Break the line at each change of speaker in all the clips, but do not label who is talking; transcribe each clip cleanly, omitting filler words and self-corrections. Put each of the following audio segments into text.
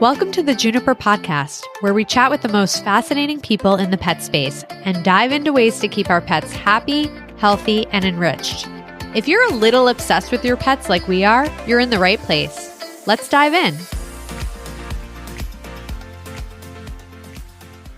Welcome to the Juniper podcast, where we chat with the most fascinating people in the pet space and dive into ways to keep our pets happy, healthy, and enriched. If you're a little obsessed with your pets like we are, you're in the right place. Let's dive in.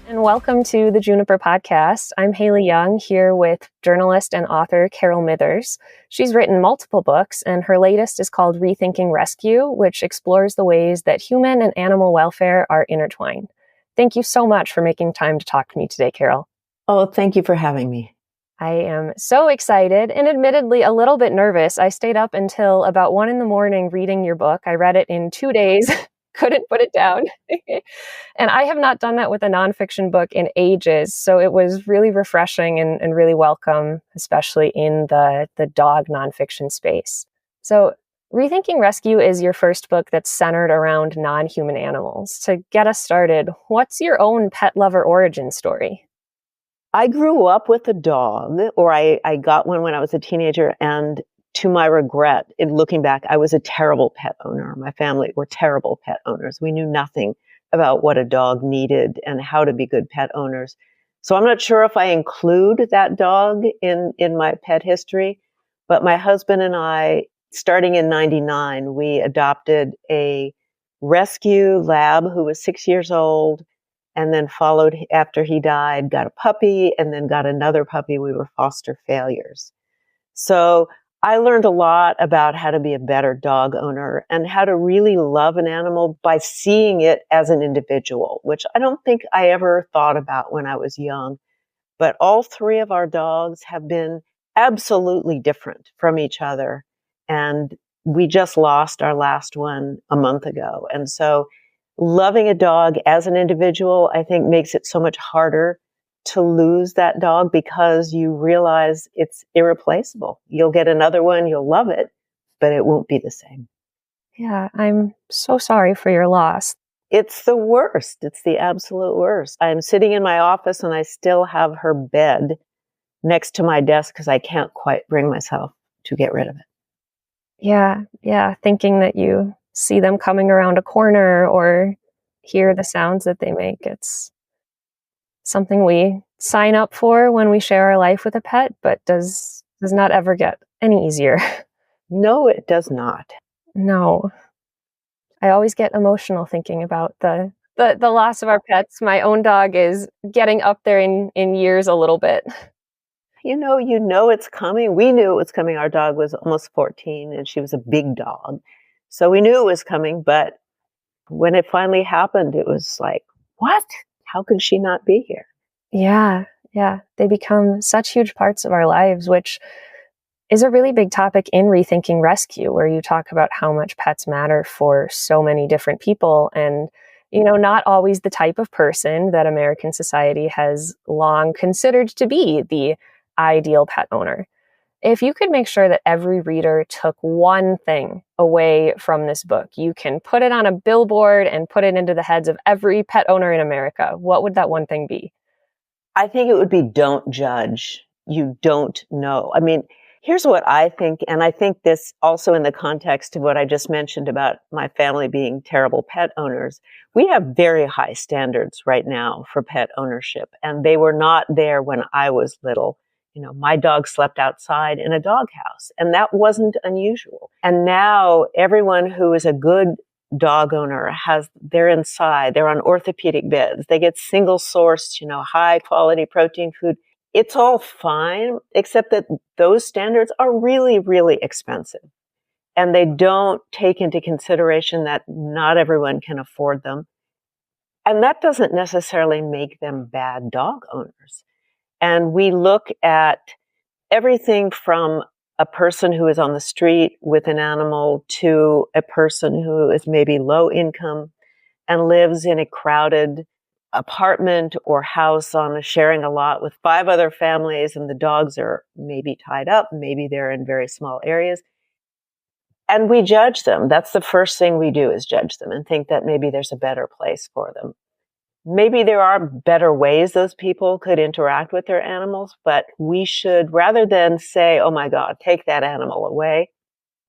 And welcome to the Juniper podcast. I'm Haley Young, here with journalist and author Carol Mithers. She's written multiple books, and her latest is called Rethinking Rescue, which explores the ways that human and animal welfare are intertwined. Thank you so much for making time to talk to me today, Carol.
Oh, thank you for having me.
I am so excited and admittedly a little bit nervous. I stayed up until about 1 a.m. reading your book. I read it in 2 days. Couldn't put it down. And I have not done that with a nonfiction book in ages. So it was really refreshing and really welcome, especially in the dog nonfiction space. So Rethinking Rescue is your first book that's centered around non-human animals. To get us started, what's your own pet lover origin story?
I grew up with a dog, or I got one when I was a teenager, and to my regret, in looking back, I was a terrible pet owner. My family were terrible pet owners. We knew nothing about what a dog needed and how to be good pet owners. So I'm not sure if I include that dog in my pet history, but my husband and I, starting in 99, we adopted a rescue lab who was 6 years old, and then followed after he died, got a puppy, and then got another puppy. We were foster failures. So I learned a lot about how to be a better dog owner and how to really love an animal by seeing it as an individual, which I don't think I ever thought about when I was young. But all three of our dogs have been absolutely different from each other. And we just lost our last one a month ago. And so loving a dog as an individual, I think, makes it so much harder to lose that dog because you realize it's irreplaceable. You'll get another one, you'll love it, but it won't be the same.
Yeah, I'm so sorry for your loss.
It's the worst. It's the absolute worst. I'm sitting in my office and I still have her bed next to my desk because I can't quite bring myself to get rid of it.
Yeah. Thinking that you see them coming around a corner or hear the sounds that they make. It's something we sign up for when we share our life with a pet, but does not ever get any easier.
No, it does not.
No. I always get emotional thinking about the loss of our pets. My own dog is getting up there in years a little bit.
You know it's coming. We knew it was coming. Our dog was almost 14 and she was a big dog. So we knew it was coming, but when it finally happened, it was like, what? How could she not be here?
Yeah. They become such huge parts of our lives, which is a really big topic in Rethinking Rescue, where you talk about how much pets matter for so many different people. And, not always the type of person that American society has long considered to be the ideal pet owner. If you could make sure that every reader took one thing away from this book, you can put it on a billboard and put it into the heads of every pet owner in America. What would that one thing be?
I think it would be don't judge. You don't know. I mean, here's what I think, and I think this also in the context of what I just mentioned about my family being terrible pet owners. We have very high standards right now for pet ownership, and they were not there when I was little. My dog slept outside in a doghouse, and that wasn't unusual. And now everyone who is a good dog owner they're inside, they're on orthopedic beds, they get single sourced, high quality protein food. It's all fine, except that those standards are really, really expensive. And they don't take into consideration that not everyone can afford them. And that doesn't necessarily make them bad dog owners. And we look at everything from a person who is on the street with an animal to a person who is maybe low income and lives in a crowded apartment or house sharing a lot with 5 other families, and the dogs are maybe tied up, maybe they're in very small areas. And we judge them. That's the first thing we do, is judge them and think that maybe there's a better place for them. Maybe there are better ways those people could interact with their animals, but we should, rather than say, oh my God, take that animal away,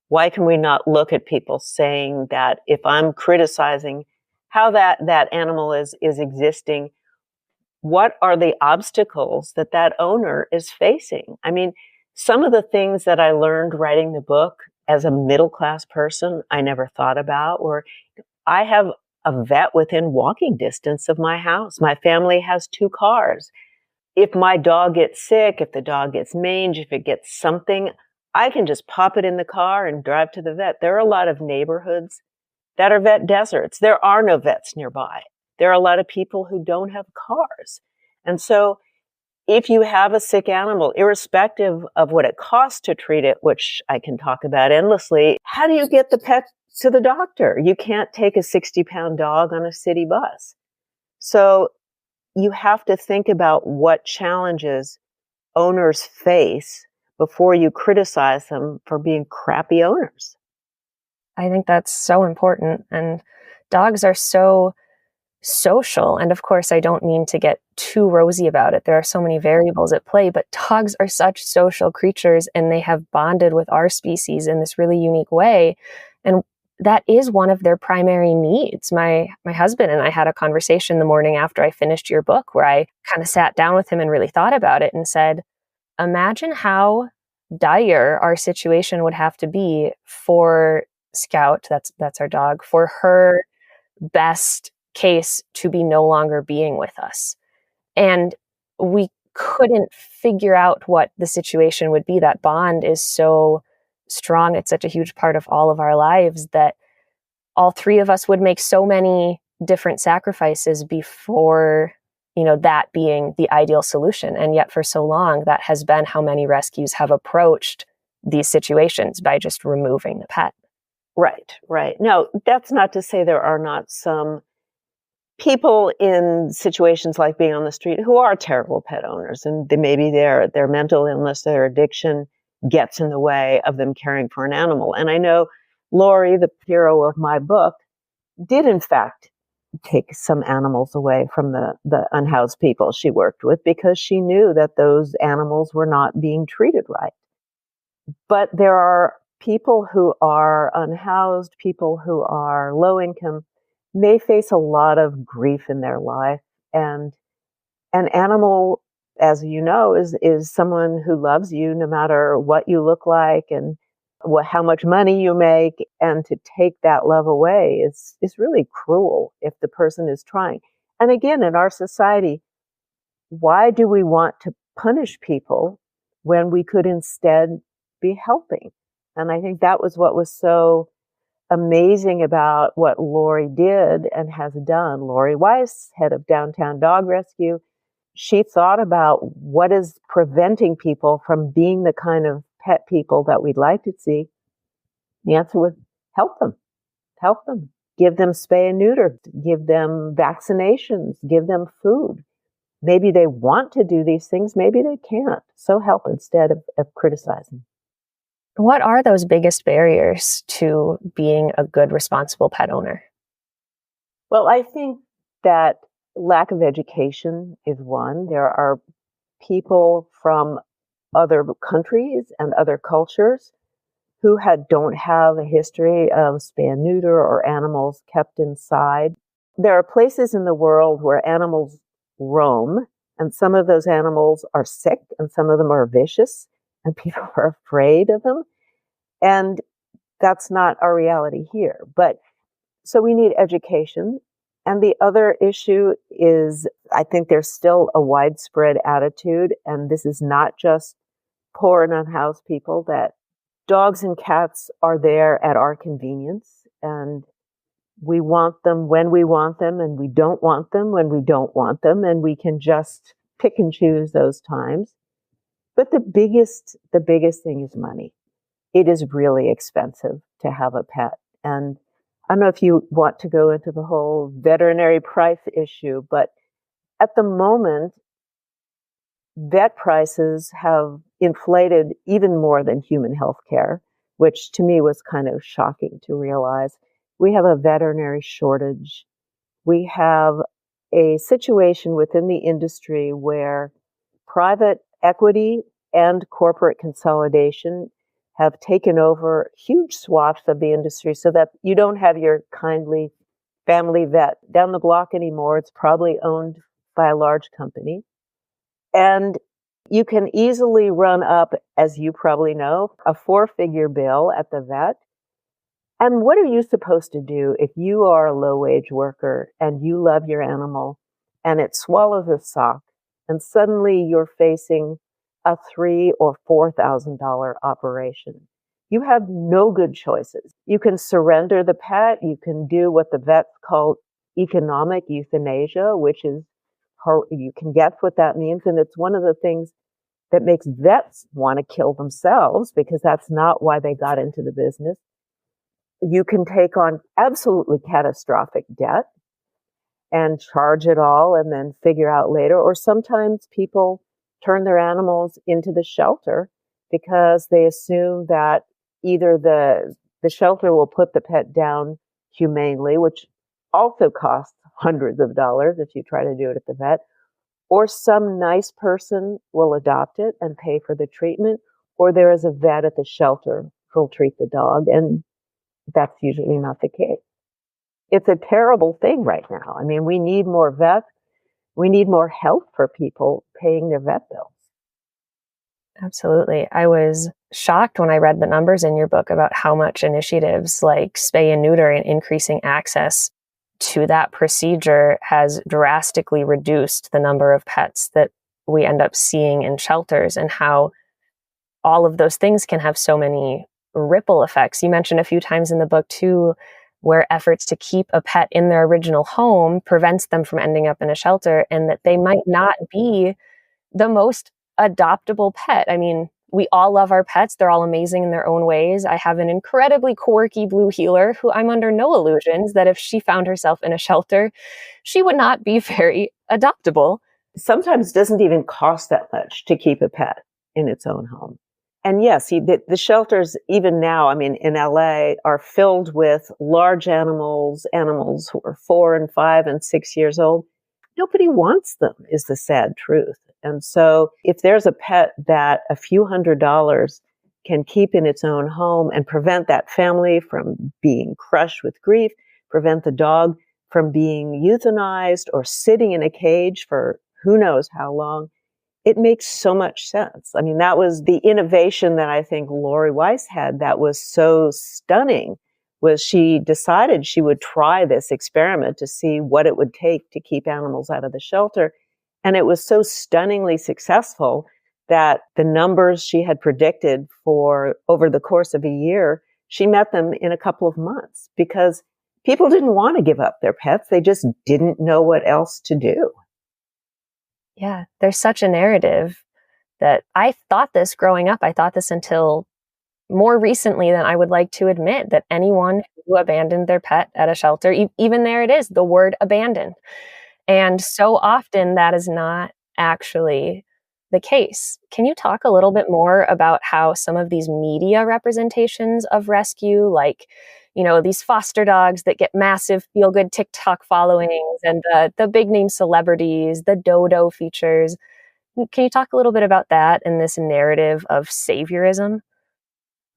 why can we not look at people saying that if I'm criticizing how that animal is existing. What are the obstacles that owner is facing? I mean, some of the things that I learned writing the book as a middle-class person, I never thought about, or I have a vet within walking distance of my house. My family has 2 cars. If my dog gets sick, if the dog gets mange, if it gets something, I can just pop it in the car and drive to the vet. There are a lot of neighborhoods that are vet deserts. There are no vets nearby. There are a lot of people who don't have cars. And so if you have a sick animal, irrespective of what it costs to treat it, which I can talk about endlessly, how do you get the pet to the doctor? You can't take a 60-pound dog on a city bus. So you have to think about what challenges owners face before you criticize them for being crappy owners.
I think that's so important. And dogs are so social. And of course, I don't mean to get too rosy about it. There are so many variables at play, but dogs are such social creatures, and they have bonded with our species in this really unique way. And that is one of their primary needs. My husband and I had a conversation the morning after I finished your book, where I kind of sat down with him and really thought about it and said, imagine how dire our situation would have to be for Scout, that's our dog, for her best case to be no longer being with us. And we couldn't figure out what the situation would be. That bond is so strong. It's such a huge part of all of our lives that all 3 of us would make so many different sacrifices before, that being the ideal solution. And yet for so long, that has been how many rescues have approached these situations, by just removing the pet.
Right. Now, that's not to say there are not some people in situations like being on the street who are terrible pet owners, and maybe their mental illness, their addiction gets in the way of them caring for an animal. And I know Lori, the hero of my book, did in fact take some animals away from the unhoused people she worked with, because she knew that those animals were not being treated right. But there are people who are unhoused, people who are low income, may face a lot of grief in their life. And an animal, as you know, is someone who loves you no matter what you look like and how much money you make. And to take that love away is really cruel if the person is trying. And again, in our society, why do we want to punish people when we could instead be helping? And I think that was what was so amazing about what Lori did and has done. Lori Weiss, head of Downtown Dog Rescue, she thought about what is preventing people from being the kind of pet people that we'd like to see. The answer was help them, give them spay and neuter, give them vaccinations, give them food. Maybe they want to do these things, maybe they can't. So help instead of criticizing.
What are those biggest barriers to being a good, responsible pet owner?
Well, I think that lack of education is one. There are people from other countries and other cultures who don't have a history of spay and neuter or animals kept inside. There are places in the world where animals roam, and some of those animals are sick and some of them are vicious, and people are afraid of them. And that's not our reality here. But so we need education. And the other issue is, I think there's still a widespread attitude, and this is not just poor and unhoused people, that dogs and cats are there at our convenience, and we want them when we want them, and we don't want them when we don't want them, and we can just pick and choose those times. But the biggest thing is money. It is really expensive to have a pet. And I don't know if you want to go into the whole veterinary price issue, but at the moment, vet prices have inflated even more than human health care, which to me was kind of shocking to realize. We have a veterinary shortage. We have a situation within the industry where private equity and corporate consolidation have taken over huge swaths of the industry, so that you don't have your kindly family vet down the block anymore. It's probably owned by a large company. And you can easily run up, as you probably know, a 4-figure bill at the vet. And what are you supposed to do if you are a low-wage worker and you love your animal and it swallows a sock and suddenly you're facing a $3,000 or $4,000 operation? You have no good choices. You can surrender the pet. You can do what the vets call economic euthanasia, which is, you can guess what that means. And it's one of the things that makes vets want to kill themselves, because that's not why they got into the business. You can take on absolutely catastrophic debt and charge it all and then figure out later. Or sometimes people turn their animals into the shelter because they assume that either the shelter will put the pet down humanely, which also costs hundreds of dollars if you try to do it at the vet, or some nice person will adopt it and pay for the treatment, or there is a vet at the shelter who'll treat the dog, and that's usually not the case. It's a terrible thing right now. I mean, we need more vets. We need more help for people paying their vet bills.
Absolutely. I was shocked when I read the numbers in your book about how much initiatives like spay and neuter and increasing access to that procedure has drastically reduced the number of pets that we end up seeing in shelters, and how all of those things can have so many ripple effects. You mentioned a few times in the book too, where efforts to keep a pet in their original home prevents them from ending up in a shelter, and that they might not be the most adoptable pet. I mean, we all love our pets. They're all amazing in their own ways. I have an incredibly quirky blue heeler who I'm under no illusions that if she found herself in a shelter, she would not be very adoptable.
Sometimes it doesn't even cost that much to keep a pet in its own home. And yes, the shelters, even now, I mean, in LA, are filled with large animals who are 4 and 5 and 6 years old. Nobody wants them, is the sad truth. And so if there's a pet that a few $100s can keep in its own home and prevent that family from being crushed with grief, prevent the dog from being euthanized or sitting in a cage for who knows how long, it makes so much sense. I mean, that was the innovation that I think Lori Weiss had that was so stunning, was she decided she would try this experiment to see what it would take to keep animals out of the shelter. And it was so stunningly successful that the numbers she had predicted for over the course of a year, she met them in a couple of months, because people didn't want to give up their pets. They just didn't know what else to do.
Yeah, there's such a narrative that I thought this growing up. I thought this until more recently than I would like to admit, that anyone who abandoned their pet at a shelter, even there it is, the word abandoned. And so often that is not actually the case. Can you talk a little bit more about how some of these media representations of rescue, like, you know, these foster dogs that get massive feel-good TikTok followings, and the big name celebrities, the dodo features. Can you talk a little bit about that and this narrative of saviorism?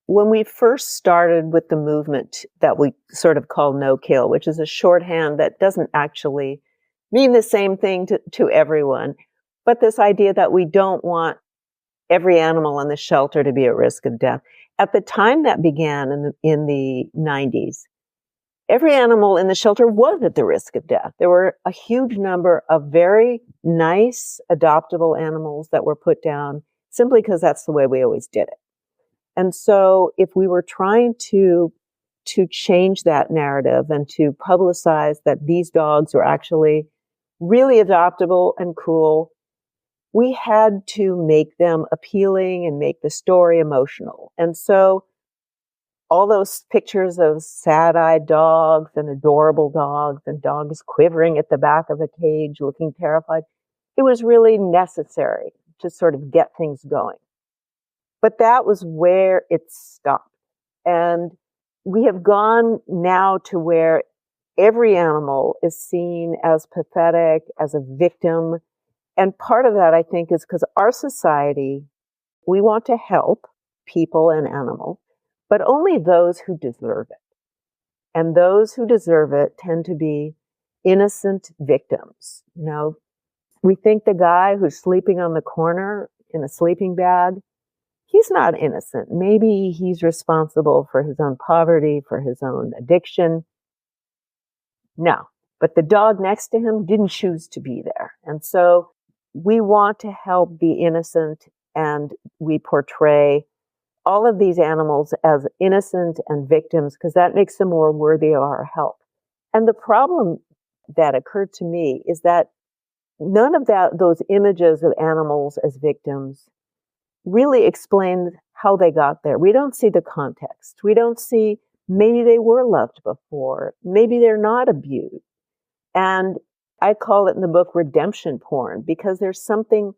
When we first started with the movement that we sort of call no kill, which is a shorthand that doesn't actually mean the same thing to everyone, but this idea that we don't want every animal in the shelter to be at risk of death. At the time that began in the 90s, every animal in the shelter was at the risk of death. There were a huge number of very nice adoptable animals that were put down simply because that's the way we always did it. And so if we were trying to change that narrative and to publicize that these dogs were actually really adoptable and cool, we had to make them appealing and make the story emotional. And so all those pictures of sad-eyed dogs and adorable dogs and dogs quivering at the back of a cage looking terrified, it was really necessary to sort of get things going. But that was where it stopped. And we have gone now to where every animal is seen as pathetic, as a victim. And part of that, I think, is because our society, we want to help people and animals, but only those who deserve it. And those who deserve it tend to be innocent victims. We think the guy who's sleeping on the corner in a sleeping bag, he's not innocent. Maybe he's responsible for his own poverty, for his own addiction. No, but the dog next to him didn't choose to be there. And so we want to help the innocent, and we portray all of these animals as innocent and victims because that makes them more worthy of our help. And the problem that occurred to me is that none of those images of animals as victims really explain how they got there. We don't see the context. We don't see maybe they were loved before. Maybe they're not abused. And I call it in the book redemption porn because there's something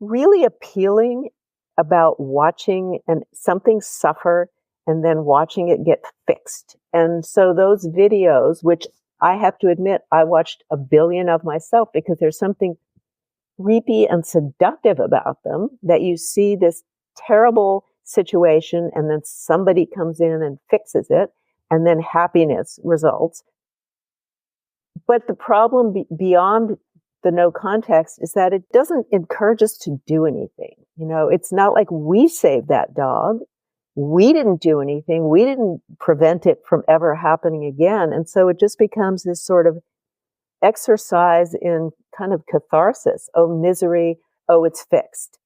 really appealing about watching something suffer and then watching it get fixed. And so those videos, which I have to admit, I watched a billion of myself because there's something creepy and seductive about them, that you see this terrible situation and then somebody comes in and fixes it and then happiness results. But the problem beyond the no context is that it doesn't encourage us to do anything. It's not like we saved that dog. We didn't do anything. We didn't prevent it from ever happening again. And so it just becomes this sort of exercise in kind of catharsis. Oh, misery. Oh, it's fixed.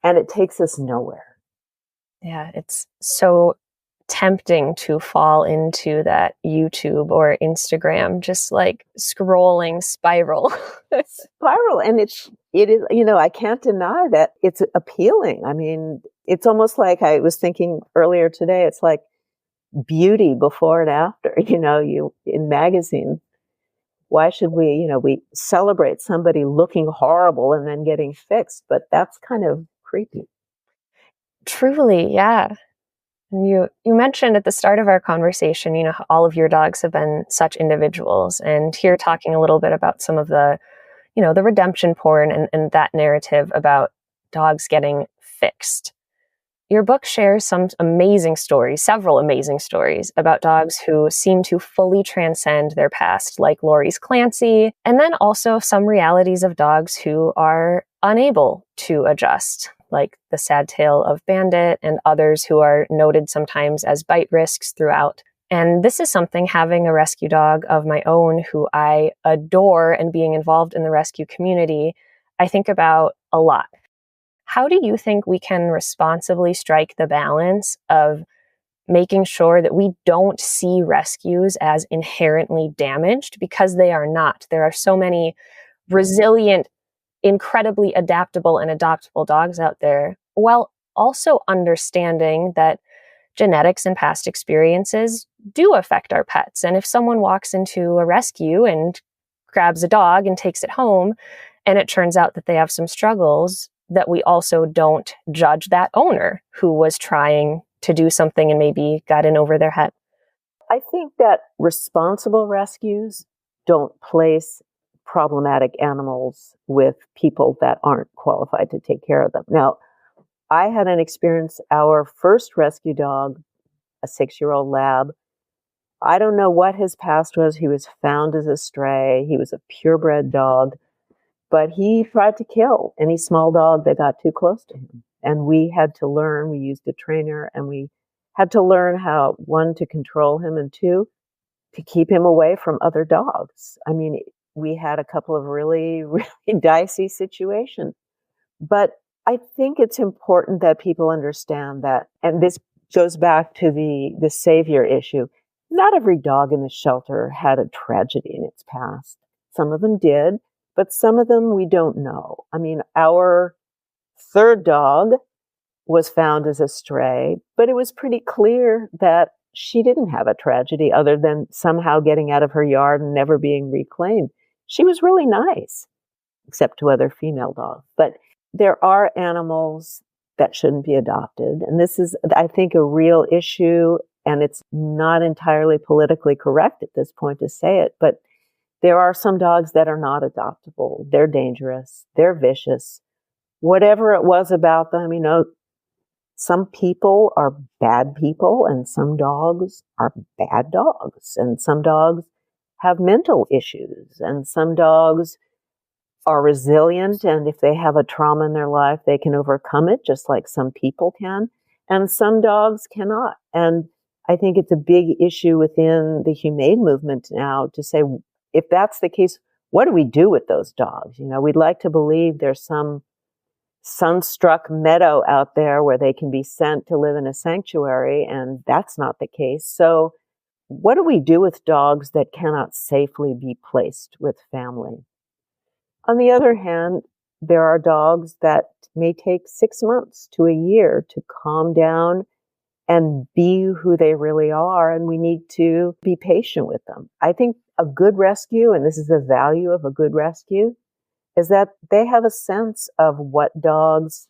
And it takes us nowhere.
Yeah, it's so tempting to fall into that YouTube or Instagram, just like scrolling spiral.
Spiral. And it is, I can't deny that it's appealing. I mean, it's almost like I was thinking earlier today, it's like beauty before and after, you in magazines. Why should we celebrate somebody looking horrible and then getting fixed? But that's kind of creepy.
Truly, yeah. And you mentioned at the start of our conversation, all of your dogs have been such individuals. And here talking a little bit about some of the, the redemption porn and that narrative about dogs getting fixed. Your book shares some amazing stories, several amazing stories about dogs who seem to fully transcend their past, like Lori's Clancy, and then also some realities of dogs who are unable to adjust, like the sad tale of Bandit and others who are noted sometimes as bite risks throughout. And this is something, having a rescue dog of my own who I adore and being involved in the rescue community, I think about a lot. How do you think we can responsibly strike the balance of making sure that we don't see rescues as inherently damaged, because they are not? There are so many resilient, incredibly adaptable and adoptable dogs out there, while also understanding that genetics and past experiences do affect our pets. And if someone walks into a rescue and grabs a dog and takes it home, and it turns out that they have some struggles, that we also don't judge that owner who was trying to do something and maybe got in over their head.
I think that responsible rescues don't place problematic animals with people that aren't qualified to take care of them. Now, I had an experience, our first rescue dog, a 6-year-old lab, I don't know what his past was. He was found as a stray. He was a purebred dog. But he tried to kill any small dog that got too close to him. And we had to learn, we used a trainer, and we had to learn how, one, to control him, and two, to keep him away from other dogs. I mean, we had a couple of really, really dicey situations. But I think it's important that people understand that, and this goes back to the savior issue. Not every dog in the shelter had a tragedy in its past. Some of them did. But some of them we don't know. I mean, our third dog was found as a stray, but it was pretty clear that she didn't have a tragedy other than somehow getting out of her yard and never being reclaimed. She was really nice, except to other female dogs. But there are animals that shouldn't be adopted. And this is, I think, a real issue. And it's not entirely politically correct at this point to say it, but there are some dogs that are not adoptable. They're dangerous. They're vicious. Whatever it was about them, some people are bad people and some dogs are bad dogs, and some dogs have mental issues, and some dogs are resilient, and if they have a trauma in their life, they can overcome it just like some people can, and some dogs cannot. And I think it's a big issue within the humane movement now to say, if that's the case, what do we do with those dogs? You know, we'd like to believe there's some sunstruck meadow out there where they can be sent to live in a sanctuary, and that's not the case. So what do we do with dogs that cannot safely be placed with family? On the other hand, there are dogs that may take 6 months to a year to calm down and be who they really are, and we need to be patient with them. I think a good rescue, and this is the value of a good rescue, is that they have a sense of what dogs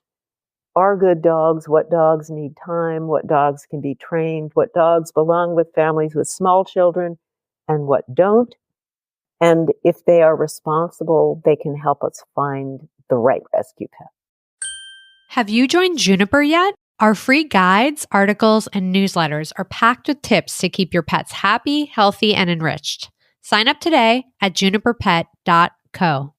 are good dogs, what dogs need time, what dogs can be trained, what dogs belong with families with small children, and what don't. And if they are responsible, they can help us find the right rescue pet.
Have you joined Juniper yet? Our free guides, articles, and newsletters are packed with tips to keep your pets happy, healthy, and enriched. Sign up today at juniperpet.co.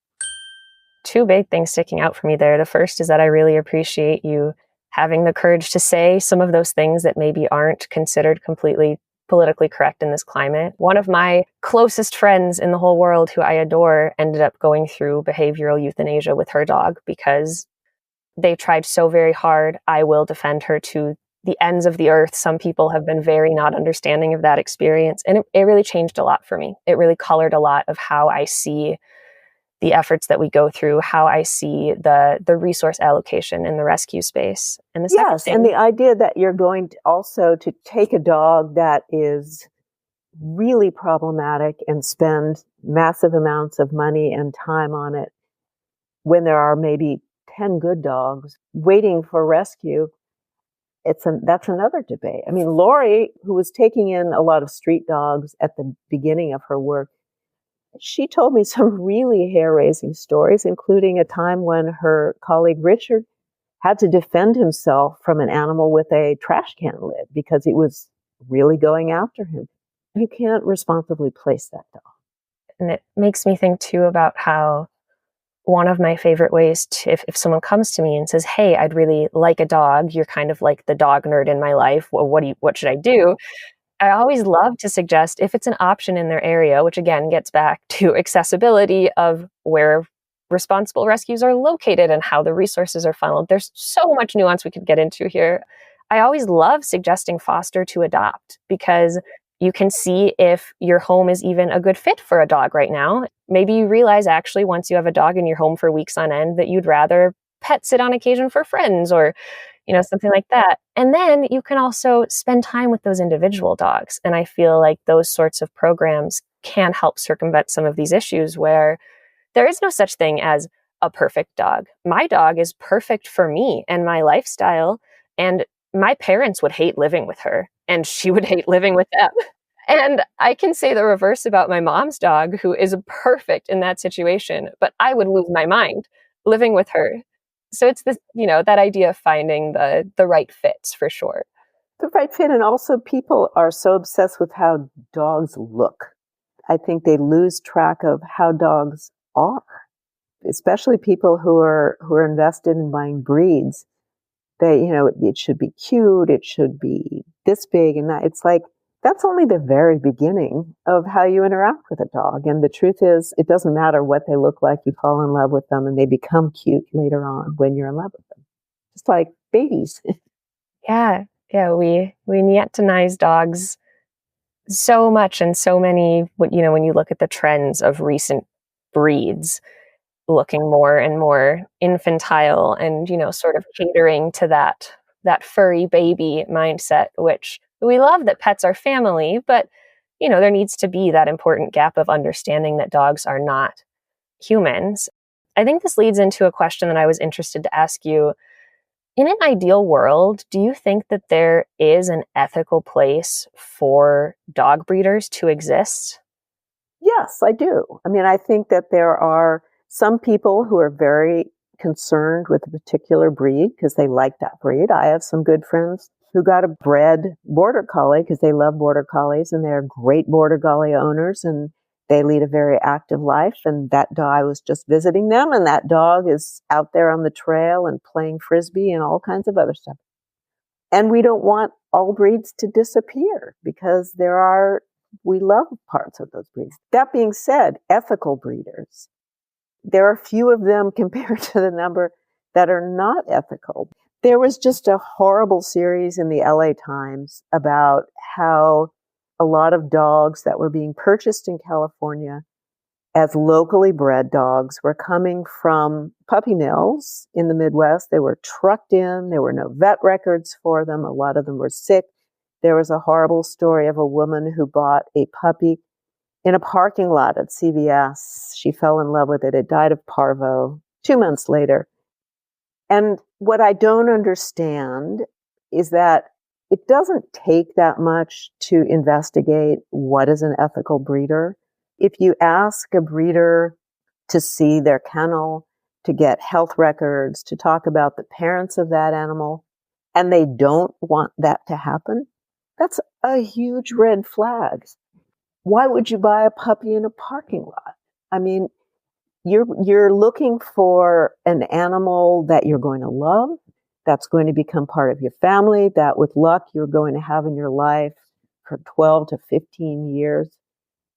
Two big things sticking out for me there. The first is that I really appreciate you having the courage to say some of those things that maybe aren't considered completely politically correct in this climate. One of my closest friends in the whole world who I adore ended up going through behavioral euthanasia with her dog because they tried so very hard. I will defend her to the ends of the earth. Some people have been very not understanding of that experience. And it really changed a lot for me. It really colored a lot of how I see the efforts that we go through, how I see the resource allocation in the rescue space. And the second thing,
and the idea that you're going to also to take a dog that is really problematic and spend massive amounts of money and time on it when there are maybe 10 good dogs waiting for rescue, that's another debate. I mean, Lori, who was taking in a lot of street dogs at the beginning of her work, she told me some really hair-raising stories, including a time when her colleague Richard had to defend himself from an animal with a trash can lid because it was really going after him. You can't responsibly place that dog.
And it makes me think too about how one of my favorite ways to, if someone comes to me and says, hey, I'd really like a dog, you're kind of like the dog nerd in my life. Well, what should I do? I always love to suggest, if it's an option in their area, which again gets back to accessibility of where responsible rescues are located and how the resources are funneled. There's so much nuance we could get into here. I always love suggesting foster to adopt because you can see if your home is even a good fit for a dog right now. Maybe you realize actually once you have a dog in your home for weeks on end that you'd rather pet sit on occasion for friends or something like that. And then you can also spend time with those individual dogs. And I feel like those sorts of programs can help circumvent some of these issues where there is no such thing as a perfect dog. My dog is perfect for me and my lifestyle. And my parents would hate living with her and she would hate living with them. And I can say the reverse about my mom's dog, who is perfect in that situation, but I would lose my mind living with her. So it's this, that idea of finding the right fits for sure.
The right fit. And also people are so obsessed with how dogs look. I think they lose track of how dogs are, especially people who are invested in buying breeds. They, it should be cute. It should be this big and that. It's like, that's only the very beginning of how you interact with a dog. And the truth is, it doesn't matter what they look like. You fall in love with them and they become cute later on when you're in love with them. Just like babies.
Yeah. We neotenize dogs so much and so many, when you look at the trends of recent breeds looking more and more infantile and, sort of catering to that furry baby mindset, which we love that pets are family, but, there needs to be that important gap of understanding that dogs are not humans. I think this leads into a question that I was interested to ask you. In an ideal world, do you think that there is an ethical place for dog breeders to exist?
Yes, I do. I mean, I think that there are some people who are very concerned with a particular breed because they like that breed. I have some good friends who got a bred border collie because they love border collies and they're great border collie owners and they lead a very active life. And that dog, I was just visiting them, and that dog is out there on the trail and playing frisbee and all kinds of other stuff. And we don't want all breeds to disappear because we love parts of those breeds. That being said, ethical breeders, there are few of them compared to the number that are not ethical. There was just a horrible series in the LA Times about how a lot of dogs that were being purchased in California as locally bred dogs were coming from puppy mills in the Midwest. They were trucked in. There were no vet records for them. A lot of them were sick. There was a horrible story of a woman who bought a puppy in a parking lot at CVS. She fell in love with it. It died of parvo 2 months later. And what I don't understand is that it doesn't take that much to investigate what is an ethical breeder. If you ask a breeder to see their kennel, to get health records, to talk about the parents of that animal, and they don't want that to happen, that's a huge red flag. Why would you buy a puppy in a parking lot? I mean, you're looking for an animal that you're going to love, that's going to become part of your family, that with luck you're going to have in your life for 12 to 15 years.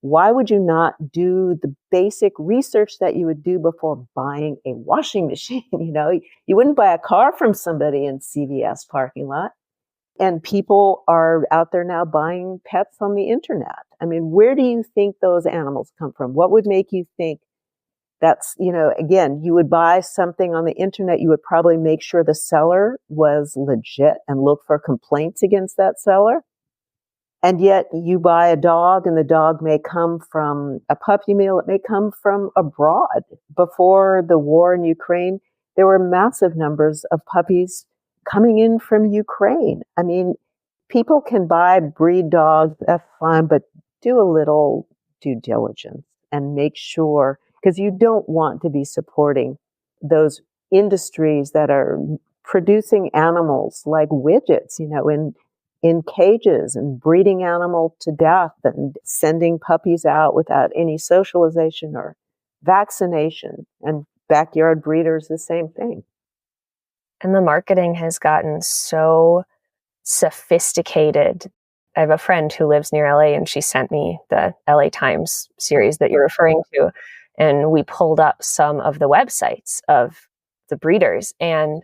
Why would you not do the basic research that you would do before buying a washing machine? You wouldn't buy a car from somebody in CVS parking lot. And people are out there now buying pets on the internet. I mean, where do you think those animals come from? What would make you think that's, again, you would buy something on the internet, you would probably make sure the seller was legit and look for complaints against that seller. And yet you buy a dog and the dog may come from a puppy mill. It may come from abroad. Before the war in Ukraine, there were massive numbers of puppies coming in from Ukraine. I mean, people can buy breed dogs, that's fine, but do a little due diligence and make sure, because you don't want to be supporting those industries that are producing animals like widgets, in cages and breeding animal to death and sending puppies out without any socialization or vaccination. And backyard breeders, the same thing.
And the marketing has gotten so sophisticated. I have a friend who lives near LA and she sent me the LA Times series that you're referring to. And we pulled up some of the websites of the breeders. And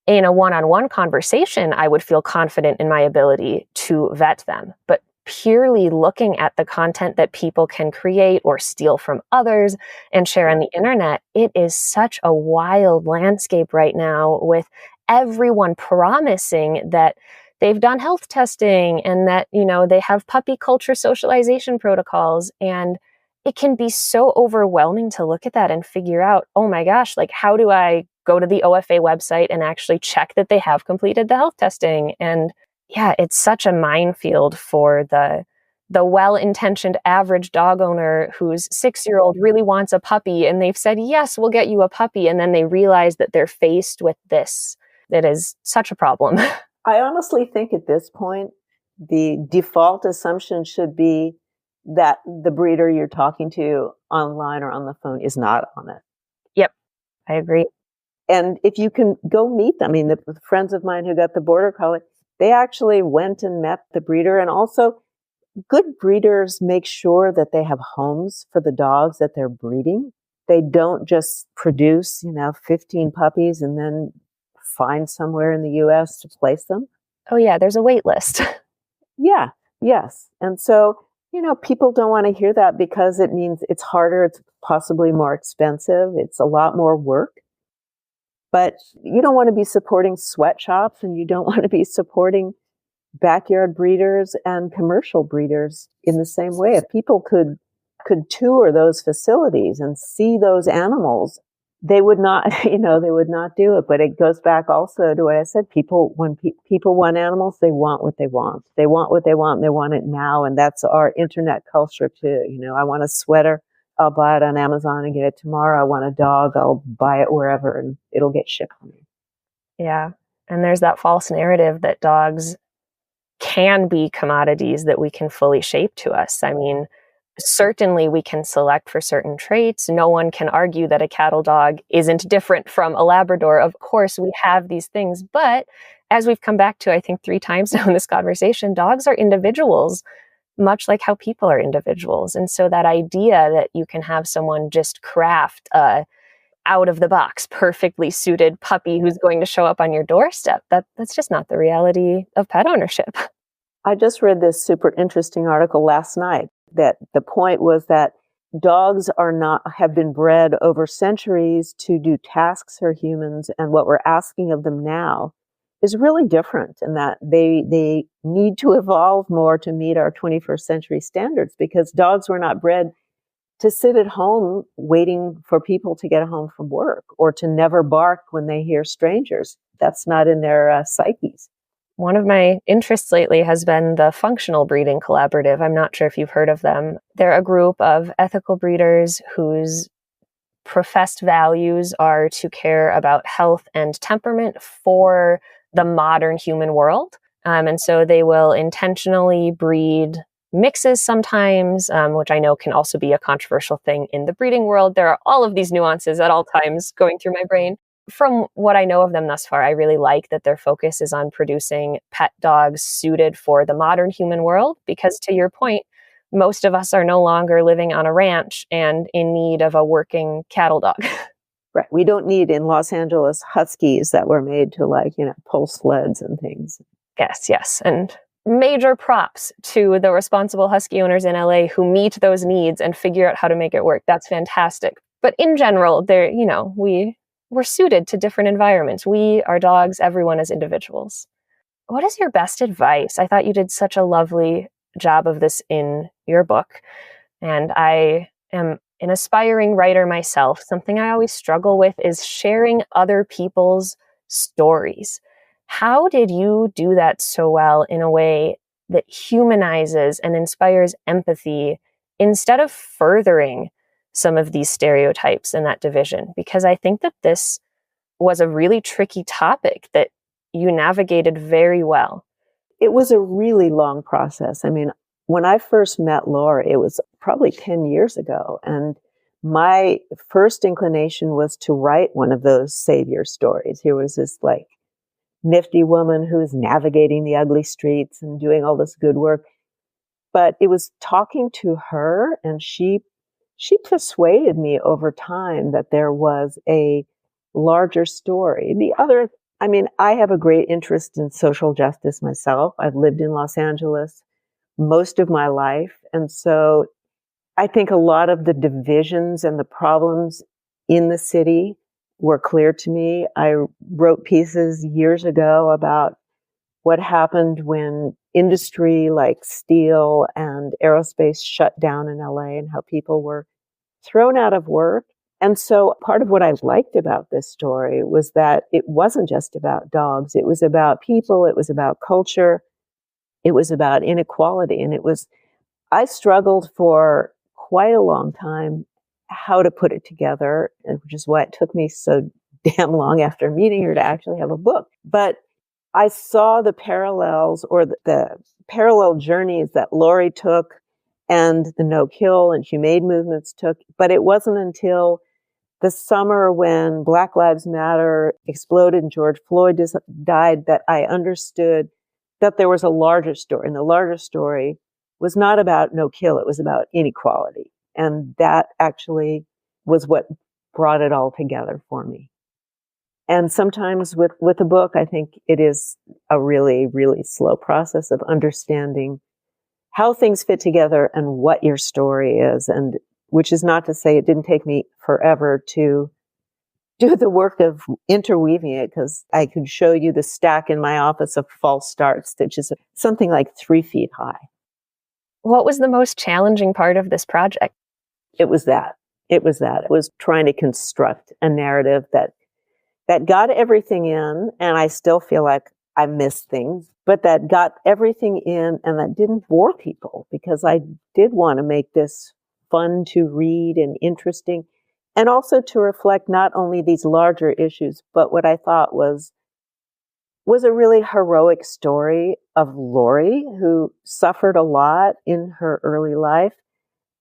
in a one-on-one conversation, I would feel confident in my ability to vet them. But purely looking at the content that people can create or steal from others and share on the internet, it is such a wild landscape right now, with everyone promising that they've done health testing and that, they have puppy culture socialization protocols. And it can be so overwhelming to look at that and figure out, oh my gosh, how do I go to the OFA website and actually check that they have completed the health testing? And yeah, it's such a minefield for the well-intentioned average dog owner whose 6-year-old really wants a puppy and they've said, yes, we'll get you a puppy. And then they realize that they're faced with this. That is such a problem.
I honestly think at this point, the default assumption should be that the breeder you're talking to online or on the phone is not on it.
Yep, I agree.
And if you can go meet them, the friends of mine who got the border collie, they actually went and met the breeder. And also, good breeders make sure that they have homes for the dogs that they're breeding. They don't just produce, 15 puppies and then find somewhere in the U.S. to place them.
Oh yeah, there's a wait list.
Yeah, yes. And so, people don't want to hear that because it means it's harder, it's possibly more expensive, it's a lot more work. But you don't want to be supporting sweatshops and you don't want to be supporting backyard breeders and commercial breeders in the same way. If people could tour those facilities and see those animals, they would not, they would not do it. But it goes back also to what I said. When people want animals, they want what they want. They want what they want and they want it now. And that's our internet culture too. I want a sweater. I'll buy it on Amazon and get it tomorrow. I want a dog, I'll buy it wherever and it'll get shipped to me.
Yeah. And there's that false narrative that dogs can be commodities that we can fully shape to us. I mean, certainly we can select for certain traits. No one can argue that a cattle dog isn't different from a Labrador. Of course, we have these things. But as we've come back to, I think 3 times now in this conversation, dogs are individuals, much like how people are individuals. And so that idea that you can have someone just craft a out of the box, perfectly suited puppy who's going to show up on your doorstep, that's just not the reality of pet ownership.
I just read this super interesting article last night that the point was that dogs have been bred over centuries to do tasks for humans, and what we're asking of them now is really different, in that they need to evolve more to meet our 21st century standards, because dogs were not bred to sit at home waiting for people to get home from work, or to never bark when they hear strangers. That's not in their psyches.
One of my interests lately has been the Functional Breeding Collaborative. I'm not sure if you've heard of them. They're a group of ethical breeders whose professed values are to care about health and temperament for the modern human world. And so they will intentionally breed mixes sometimes, which I know can also be a controversial thing in the breeding world. There are all of these nuances at all times going through my brain. From what I know of them thus far, I really like that their focus is on producing pet dogs suited for the modern human world, because to your point, most of us are no longer living on a ranch and in need of a working cattle dog.
Right. We don't need in Los Angeles huskies that were made to pull sleds and things.
Yes. And major props to the responsible husky owners in LA who meet those needs and figure out how to make it work. That's fantastic. But in general, we're suited to different environments. We are dogs, everyone is individuals. What is your best advice? I thought you did such a lovely job of this in your book. And I am an aspiring writer myself. Something I always struggle with is sharing other people's stories. How did you do that so well in a way that humanizes and inspires empathy instead of furthering some of these stereotypes and that division? Because I think that this was a really tricky topic that you navigated very well.
It was a really long process. I mean, when I first met Laura, it was probably 10 years ago. And my first inclination was to write one of those savior stories. Here was this nifty woman who's navigating the ugly streets and doing all this good work. But it was talking to her, and she persuaded me over time that there was a larger story. I have a great interest in social justice myself. I've lived in Los Angeles most of my life. And so I think a lot of the divisions and the problems in the city were clear to me. I wrote pieces years ago about what happened when industry like steel and aerospace shut down in LA, and how people were thrown out of work. And so part of what I liked about this story was that it wasn't just about dogs. It was about people. It was about culture. It was about inequality. And I struggled for quite a long time how to put it together, which is why it took me so damn long after meeting her to actually have a book. But I saw the parallels, or the parallel journeys that Lori took and the no-kill and humane movements took. But it wasn't until the summer when Black Lives Matter exploded and George Floyd died that I understood that there was a larger story. And the larger story was not about no-kill. It was about inequality. And that actually was what brought it all together for me. And sometimes with a book, I think it is a really, really slow process of understanding how things fit together and what your story is. And which is not to say it didn't take me forever to do the work of interweaving it, because I could show you the stack in my office of false starts, which is something like 3 feet high.
What was the most challenging part of this project?
It was that. It was trying to construct a narrative that got everything in, and I still feel like I missed things, but that got everything in and that didn't bore people, because I did want to make this fun to read and interesting, and also to reflect not only these larger issues, but what I thought was a really heroic story of Lori, who suffered a lot in her early life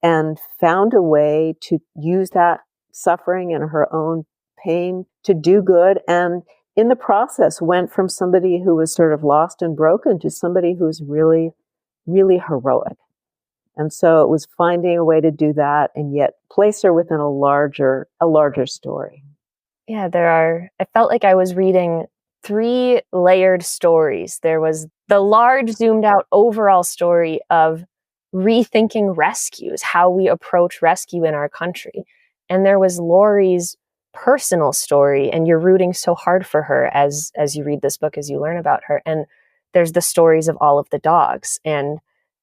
and found a way to use that suffering and her own pain to do good. And in the process went from somebody who was sort of lost and broken to somebody who's really, really heroic. And so it was finding a way to do that and yet place her within a larger story.
Yeah, I felt like I was reading 3 layered stories. There was the large zoomed out overall story of rethinking rescues, how we approach rescue in our country. And there was Lori's personal story, and you're rooting so hard for her as you read this book, as you learn about her. And there's the stories of all of the dogs, and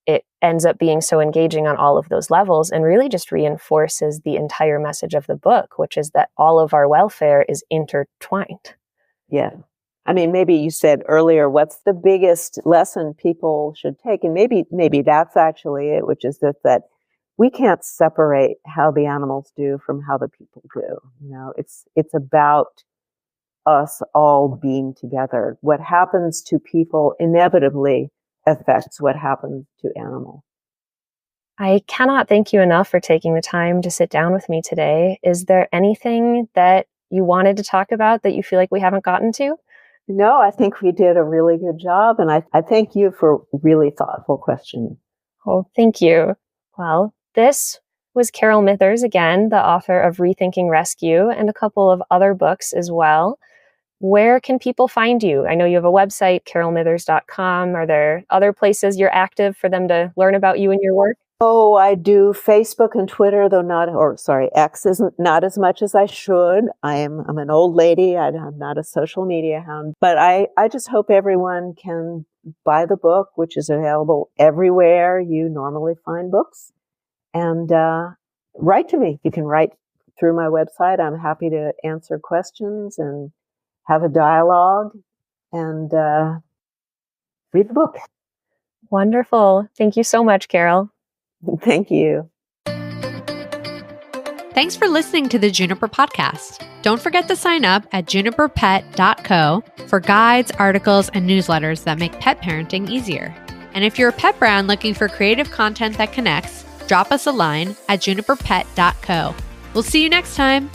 it ends up being so engaging on all of those levels and really just reinforces the entire message of the book, which is that all of our welfare is intertwined.
Yeah. I mean, maybe you said earlier, what's the biggest lesson people should take? And maybe that's actually it, which is that we can't separate how the animals do from how the people do. You know, it's about us all being together. What happens to people inevitably affects what happens to animals.
I cannot thank you enough for taking the time to sit down with me today. Is there anything that you wanted to talk about that you feel like we haven't gotten to?
No, I think we did a really good job. And I thank you for really thoughtful questions.
Oh, thank you. Well, this was Carol Mithers again, the author of Rethinking Rescue and a couple of other books as well. Where can people find you? I know you have a website, carolmithers.com. Are there other places you're active for them to learn about you and your work?
Oh, I do Facebook and Twitter, though X isn't not as much as I should. I'm an old lady. I'm not a social media hound, but I just hope everyone can buy the book, which is available everywhere you normally find books, and write to me. You can write through my website. I'm happy to answer questions and have a dialogue and read the book.
Wonderful. Thank you so much, Carol.
Thank you.
Thanks for listening to the Juniper podcast. Don't forget to sign up at juniperpet.co for guides, articles, and newsletters that make pet parenting easier. And if you're a pet brand looking for creative content that connects, drop us a line at juniperpet.co. We'll see you next time.